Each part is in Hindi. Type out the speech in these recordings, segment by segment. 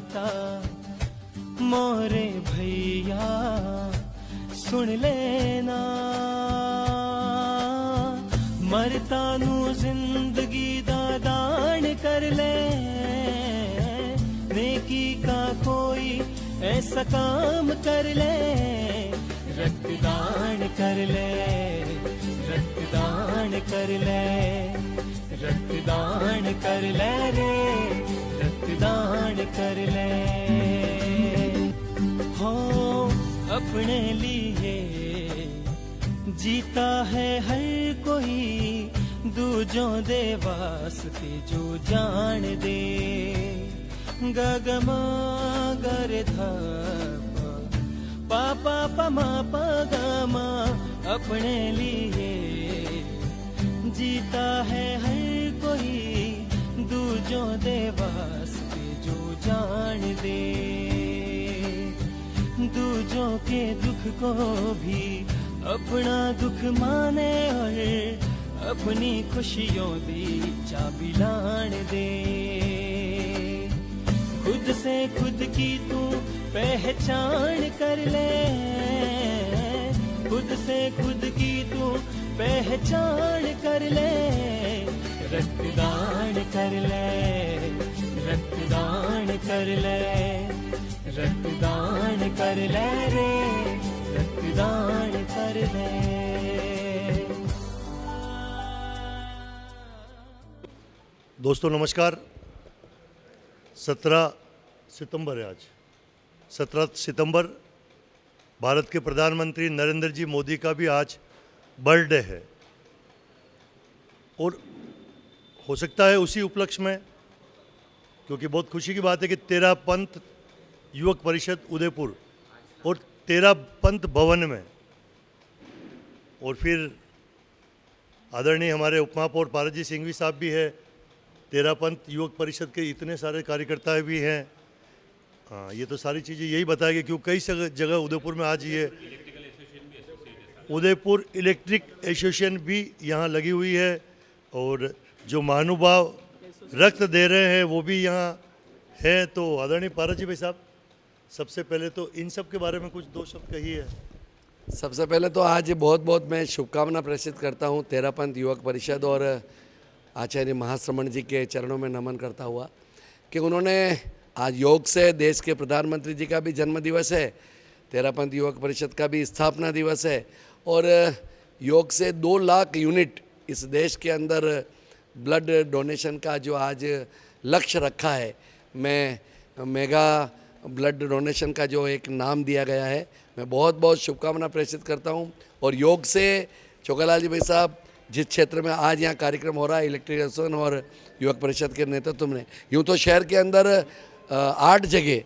ता मोरे भैया सुन लेना, मरता नू जिंदगी दा दान कर ले, नेकी का कोई ऐसा काम कर ले, रक्तदान कर ले, रक्तदान कर ले, रक्तदान कर ले रे, रक्तदान कर ले। हो अपने लिए जीता है हर कोई, दूजों दे वास्ते जो जान दे, गगमा गर धा पा पा पा मा पा गा मा, अपने लिए जीता है हर कोई, दूजों दे वास्ते जो जान दे, दूजों के दुख को भी अपना दुख माने, और अपनी खुशियों दी चाबी लान दे, खुद से खुद की तू पहचान कर ले, खुद से खुद की तू पहचान कर ले, रक्तदान कर ले, रक्तदान कर ले, रक्तदान कर ले रे, रक्तदान कर ले। दोस्तों नमस्कार। 17 सितंबर है आज। 17 सितंबर भारत के प्रधानमंत्री नरेंद्र जी मोदी का भी आज बर्थडे है, और हो सकता है उसी उपलक्ष्य में, क्योंकि बहुत खुशी की बात है कि 13 पंथ युवक परिषद उदयपुर और 13 पंथ भवन में, और फिर आदरणीय हमारे उपमहापौर पारजी सिंघवी साहब भी है, 13 पंथ युवक परिषद के इतने सारे कार्यकर्ता भी हैं। हाँ, ये तो सारी चीज़ें यही बताएगी, क्योंकि कई जगह उदयपुर में आज ये उदयपुर इलेक्ट्रिक एसोसिएशन भी यहाँ लगी हुई है, और जो महानुभाव रक्त दे रहे हैं वो भी यहाँ है। तो आदरणीय पारजी भाई साहब, सबसे पहले तो इन सब के बारे में कुछ 2 शब्द कहिए। सबसे पहले तो आज बहुत बहुत मैं शुभकामना प्रेषित करता हूँ 13 पंथ युवक परिषद और आचार्य महाश्रमण जी के चरणों में नमन करता हुआ, कि उन्होंने आज योग से देश के प्रधानमंत्री जी का भी जन्म दिवस है, 13 पंथ युवक परिषद का भी स्थापना दिवस है, और योग से 2 लाख यूनिट इस देश के अंदर ब्लड डोनेशन का जो आज लक्ष्य रखा है, मैं मेगा ब्लड डोनेशन का जो एक नाम दिया गया है, मैं बहुत बहुत शुभकामना प्रेषित करता हूं। और योग से चोखालाल जी भाई साहब, जिस क्षेत्र में आज यहाँ कार्यक्रम हो रहा है इलेक्ट्रिक एसोसिएशन और युवक परिषद के नेतृत्व में, यूँ तो शहर के अंदर 8 जगह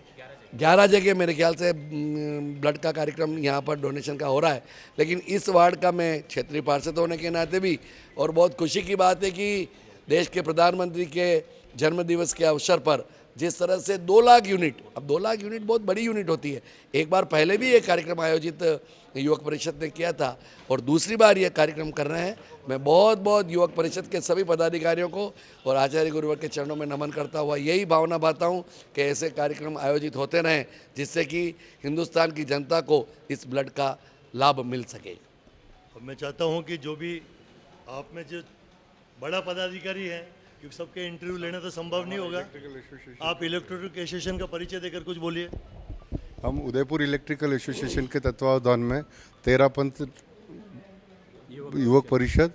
11 जगह मेरे ख्याल से ब्लड का कार्यक्रम यहाँ पर डोनेशन का हो रहा है, लेकिन इस वार्ड का मैं क्षेत्रीय पार्षद होने के नाते भी, और बहुत खुशी की बात है कि देश के प्रधानमंत्री के जन्मदिवस के अवसर पर जिस तरह से 2 लाख यूनिट, अब 2 लाख यूनिट बहुत बड़ी यूनिट होती है, एक बार पहले भी ये कार्यक्रम आयोजित युवक परिषद ने किया था और दूसरी बार ये कार्यक्रम कर रहे हैं। मैं बहुत बहुत युवक परिषद के सभी पदाधिकारियों को और आचार्य गुरुवर के चरणों में नमन करता हुआ यही भावना बांधता हूँ कि ऐसे कार्यक्रम आयोजित होते रहें, जिससे कि हिंदुस्तान की जनता को इस ब्लड का लाभ मिल सके। मैं चाहता हूँ कि जो भी आप में जो बड़ा पदाधिकारी है, क्योंकि सबके इंटरव्यू लेना तो संभव नहीं होगा, आप इलेक्ट्रिक एसोसिएशन का परिचय देकर कुछ बोलिए। हम उदयपुर इलेक्ट्रिकल एसोसिएशन के तत्वावधान में 13 पंथ युवक परिषद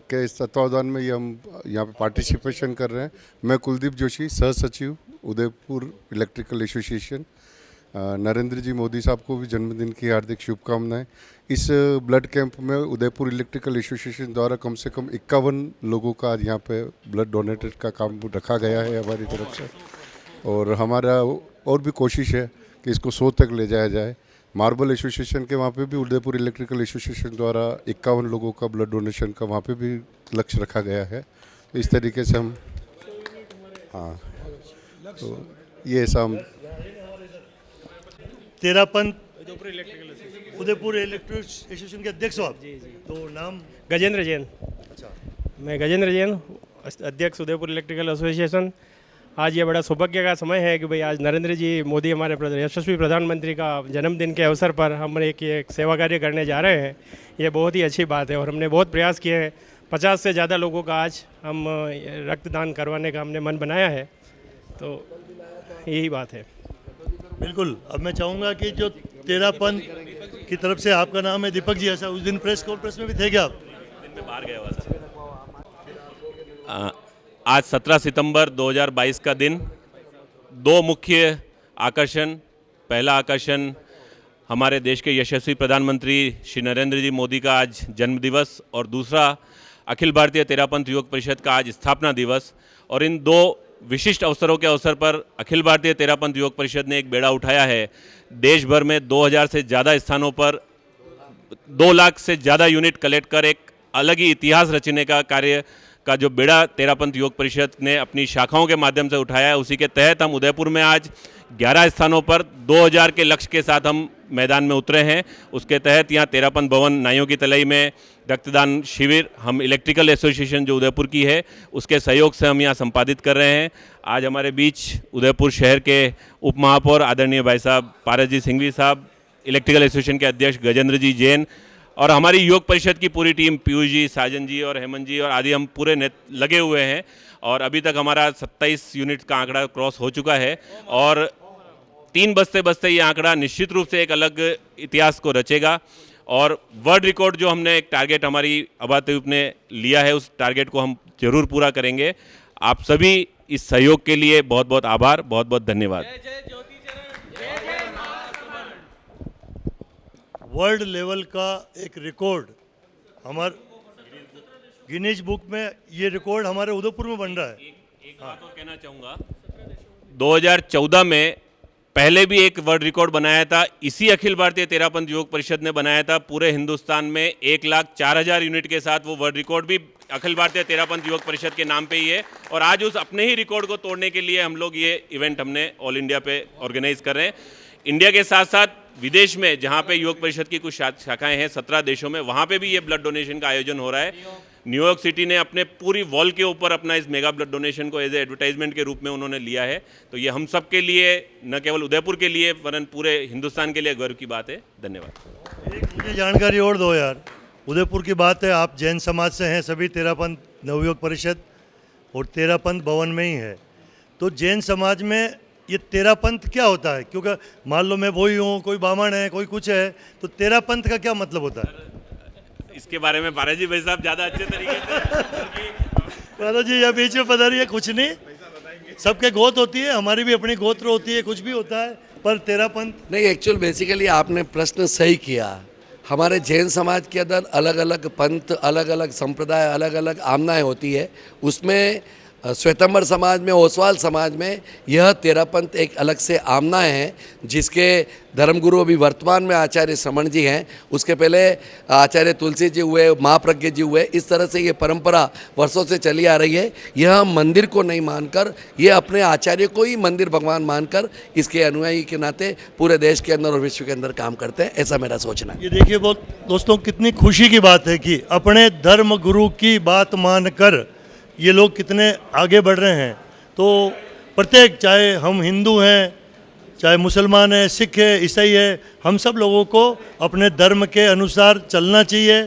के इस तत्वावधान में हम यहाँ पे पार्टिसिपेशन कर रहे हैं। मैं कुलदीप जोशी, सह सचिव उदयपुर इलेक्ट्रिकल एसोसिएशन। नरेंद्र जी मोदी साहब को भी जन्मदिन की हार्दिक शुभकामनाएं। इस ब्लड कैंप में उदयपुर इलेक्ट्रिकल एसोसिएशन द्वारा कम से कम 51 लोगों का आज यहाँ पे ब्लड डोनेटेड का काम रखा गया है हमारी तरफ से, और हमारा और भी कोशिश है कि इसको 100 तक ले जाया जाए। मार्बल एसोसिएशन के वहाँ पे भी उदयपुर इलेक्ट्रिकल एसोसिएशन द्वारा 51 लोगों का ब्लड डोनेशन का वहाँ पे भी लक्ष्य रखा गया है। तो इस तरीके से हम, हाँ, तो ये ऐसा हम 13 पंथ उदयपुर इलेक्ट्रिक एसोसिएशन के अध्यक्ष हो आप? जी। तो नाम? गजेंद्र जैन। अच्छा। मैं गजेंद्र जैन, अध्यक्ष उदयपुर इलेक्ट्रिकल एसोसिएशन। आज ये बड़ा सौभाग्य का समय है कि भाई आज नरेंद्र जी मोदी हमारे यशस्वी प्रधानमंत्री का जन्मदिन के अवसर पर हम एक सेवा कार्य करने जा रहे हैं। ये बहुत ही अच्छी बात है और हमने बहुत प्रयास किए हैं। 50 से ज़्यादा लोगों का आज हम रक्तदान करवाने का हमने मन बनाया है, तो यही बात है। बिल्कुल। अब मैं चाहूँगा कि जो तेरा पंथ की तरफ से आपका नाम है दीपक जी, ऐसा उस दिन प्रेस कॉन्फ्रेंस में भी थे क्या आप? बाहर गया हुआ था। आज 17 सितंबर 2022 का दिन, दो मुख्य आकर्षण। पहला आकर्षण हमारे देश के यशस्वी प्रधानमंत्री श्री नरेंद्र जी मोदी का आज जन्म दिवस और दूसरा अखिल भारतीय तेरापंथ युवक परिषद का आज स्थापना दिवस। और इन दो विशिष्ट अवसरों के अवसर पर अखिल भारतीय तेरापंथ युवक परिषद ने एक बेड़ा उठाया है। देश भर में 2000 से ज़्यादा स्थानों पर 2 लाख से ज़्यादा यूनिट कलेक्ट कर एक अलग ही इतिहास रचने का कार्य का जो बेड़ा तेरापंथ युवक परिषद ने अपनी शाखाओं के माध्यम से उठाया है, उसी के तहत हम उदयपुर में आज 11 स्थानों पर 2000 के लक्ष्य के साथ हम मैदान में उतरे हैं। उसके तहत यहाँ तेरापंथ भवन नाइयों की तलाई में रक्तदान शिविर हम इलेक्ट्रिकल एसोसिएशन जो उदयपुर की है उसके सहयोग से हम यहाँ संपादित कर रहे हैं। आज हमारे बीच उदयपुर शहर के उप महापौर आदरणीय भाई साहब पारस जी सिंघवी साहब, इलेक्ट्रिकल एसोसिएशन के अध्यक्ष गजेंद्र जी जैन और हमारी युवक परिषद की पूरी टीम पीयूष जी, साजन जी और हेमंत जी और आदि हम पूरे लगे हुए हैं। और अभी तक हमारा 27 यूनिट का आंकड़ा क्रॉस हो चुका है और 3 बजते बजते ये आंकड़ा निश्चित रूप से एक अलग इतिहास को रचेगा। और वर्ल्ड रिकॉर्ड जो हमने एक टारगेट हमारी अबातयूब ने लिया है, उस टारगेट को हम जरूर पूरा करेंगे। आप सभी इस सहयोग के लिए बहुत बहुत आभार, बहुत बहुत धन्यवाद। वर्ल्ड लेवल का एक रिकॉर्ड हमारे गिनीज बुक में, ये रिकॉर्ड हमारे उदयपुर में बन रहा है। एक बात और कहना चाहूँगा, 2014 में पहले भी एक वर्ल्ड रिकॉर्ड बनाया था, इसी अखिल भारतीय तेरापंथ युवक परिषद ने बनाया था। पूरे हिंदुस्तान में 1,04,000 यूनिट के साथ वो वर्ल्ड रिकॉर्ड भी अखिल भारतीय तेरापंथ युवक परिषद के नाम पे ही है। और आज उस अपने ही रिकॉर्ड को तोड़ने के लिए हम लोग ये इवेंट हमने ऑल इंडिया पे ऑर्गेनाइज कर रहे हैं। इंडिया के साथ साथ विदेश में जहाँ पे युवक परिषद की कुछ शाखाएं हैं 17 देशों में, वहाँ पे भी ये ब्लड डोनेशन का आयोजन हो रहा है। न्यूयॉर्क सिटी ने अपने पूरी वॉल के ऊपर अपना इस मेगा ब्लड डोनेशन को एज ए एडवर्टाइजमेंट के रूप में उन्होंने लिया है। तो ये हम सब के लिए, न केवल उदयपुर के लिए वरन पूरे हिंदुस्तान के लिए गर्व की बात है। धन्यवाद। एक मुझे जानकारी और दो यार, उदयपुर की बात है, आप जैन समाज से हैं, सभी तेरापंथ नवयुवक परिषद और तेरापंथ भवन में ही है। तो जैन समाज में ये तेरापंथ क्या होता है? क्योंकि मान लो मैं वही हूँ, कोई बामण है, कोई कुछ है, तो तेरापंथ का क्या मतलब होता है? इसके बारे में पारस जी भाई साहब ज़्यादा अच्छे तरीके से पारस जी यहाँ बीच में पता नहीं है, कुछ नहीं, सबके गोत्र होती है, हमारी भी अपनी गोत्र होती है, कुछ भी होता है, पर तेरापंथ नहीं, एक्चुअल बेसिकली आपने प्रश्न सही किया। हमारे जैन समाज के अंदर अलग अलग पंथ, अलग अलग संप्रदाय, अलग अलग आमनाएं होती है। उसमें श्वेतंबर समाज में, ओसवाल समाज में यह तेरापंथ एक अलग से आमनाएं हैं, जिसके धर्मगुरु अभी वर्तमान में आचार्य श्रमण जी हैं। उसके पहले आचार्य तुलसी जी हुए, महाप्रज्ञ जी हुए। इस तरह से ये परंपरा वर्षों से चली आ रही है। यह मंदिर को नहीं मानकर, ये अपने आचार्य को ही मंदिर भगवान मानकर इसके अनुयायी के नाते पूरे देश के अंदर और विश्व के अंदर काम करते हैं, ऐसा मेरा सोचना है। ये देखिए बहुत दोस्तों, कितनी खुशी की बात है कि अपने धर्म गुरु की बात मानकर ये लोग कितने आगे बढ़ रहे हैं। तो प्रत्येक, चाहे हम हिंदू हैं, चाहे मुसलमान है, सिख है, ईसाई है, हम सब लोगों को अपने धर्म के अनुसार चलना चाहिए।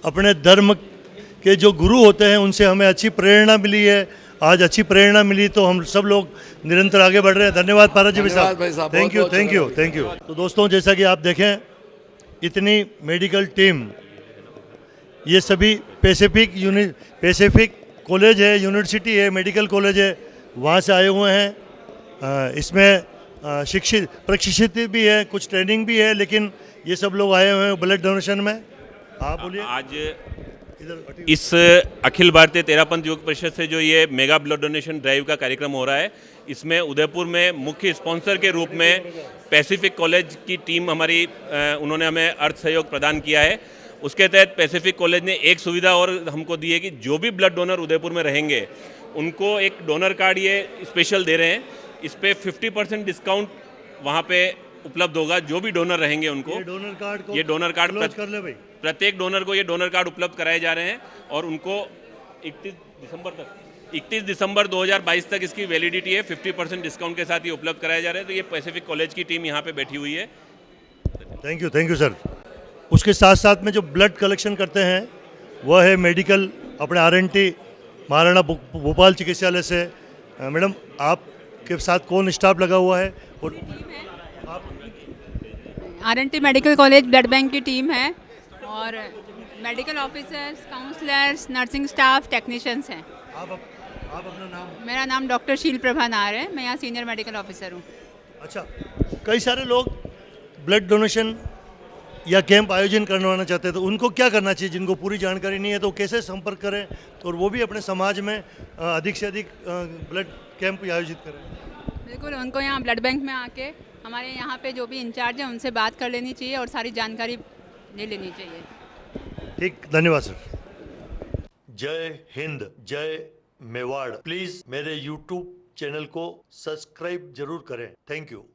अपने धर्म के जो गुरु होते हैं उनसे हमें अच्छी प्रेरणा मिली है। आज अच्छी प्रेरणा मिली तो हम सब लोग निरंतर आगे बढ़ रहे हैं। धन्यवाद पारस जी भाई साहब, thank you, thank you, thank you. तो दोस्तों, जैसा कि आप देखें, इतनी मेडिकल टीम, ये सभी पैसिफिक कॉलेज है, यूनिवर्सिटी है, मेडिकल कॉलेज है, वहाँ से आए हुए हैं। इसमें शिक्षित प्रशिक्षित भी है, कुछ ट्रेनिंग भी है, लेकिन ये सब लोग आए हुए हैं ब्लड डोनेशन में। आप बोलिए। आज इस अखिल भारतीय तेरापंथ युवक परिषद से जो ये मेगा ब्लड डोनेशन ड्राइव का कार्यक्रम हो रहा है, इसमें उदयपुर में मुख्य स्पॉन्सर के रूप में पैसिफिक कॉलेज की टीम हमारी, उन्होंने हमें अर्थ सहयोग प्रदान किया है। उसके तहत पैसिफिक कॉलेज ने एक सुविधा और हमको दी है कि जो भी ब्लड डोनर उदयपुर में रहेंगे उनको एक डोनर कार्ड ये स्पेशल दे रहे हैं। इस पे 50% डिस्काउंट वहाँ पे उपलब्ध होगा। जो भी डोनर रहेंगे उनको ये डोनर कार्ड कर ले भाई। प्रत्येक डोनर को ये डोनर कार्ड उपलब्ध कराए जा रहे हैं और उनको 31 दिसंबर तक 31 दिसंबर 2022 तक इसकी वैलिडिटी है। 50% डिस्काउंट के साथ ये उपलब्ध कराया जा रहा है। तो ये पैसिफिक कॉलेज की टीम यहाँ पे बैठी हुई है। Thank you sir. उसके साथ साथ में जो ब्लड कलेक्शन करते हैं वह है मेडिकल अपने RNT महाराणा भोपाल चिकित्सालय से। मैडम आपके साथ कौन स्टाफ लगा हुआ है? और RNT medical college blood bank की टीम है और medical officers, counsellors, nursing staff, technicians हैं। आप अपना नाम? मेरा नाम डॉक्टर शील प्रभा नार है, मैं यहाँ सीनियर मेडिकल ऑफिसर हूँ। अच्छा, कई सारे लोग ब्लड डोनेशन या कैंप आयोजन करवाना चाहते हैं, तो उनको क्या करना चाहिए? जिनको पूरी जानकारी नहीं है तो कैसे संपर्क करें और वो भी अपने समाज में अधिक से अधिक ब्लड कैंप आयोजित करें? बिल्कुल, उनको यहाँ ब्लड बैंक में आके हमारे यहाँ पे जो भी इंचार्ज है उनसे बात कर लेनी चाहिए और सारी जानकारी ले लेनी चाहिए। ठीक, धन्यवाद सर। जय हिंद, जय मेवाड़। प्लीज मेरे YouTube चैनल को सब्सक्राइब जरूर करें। Thank you.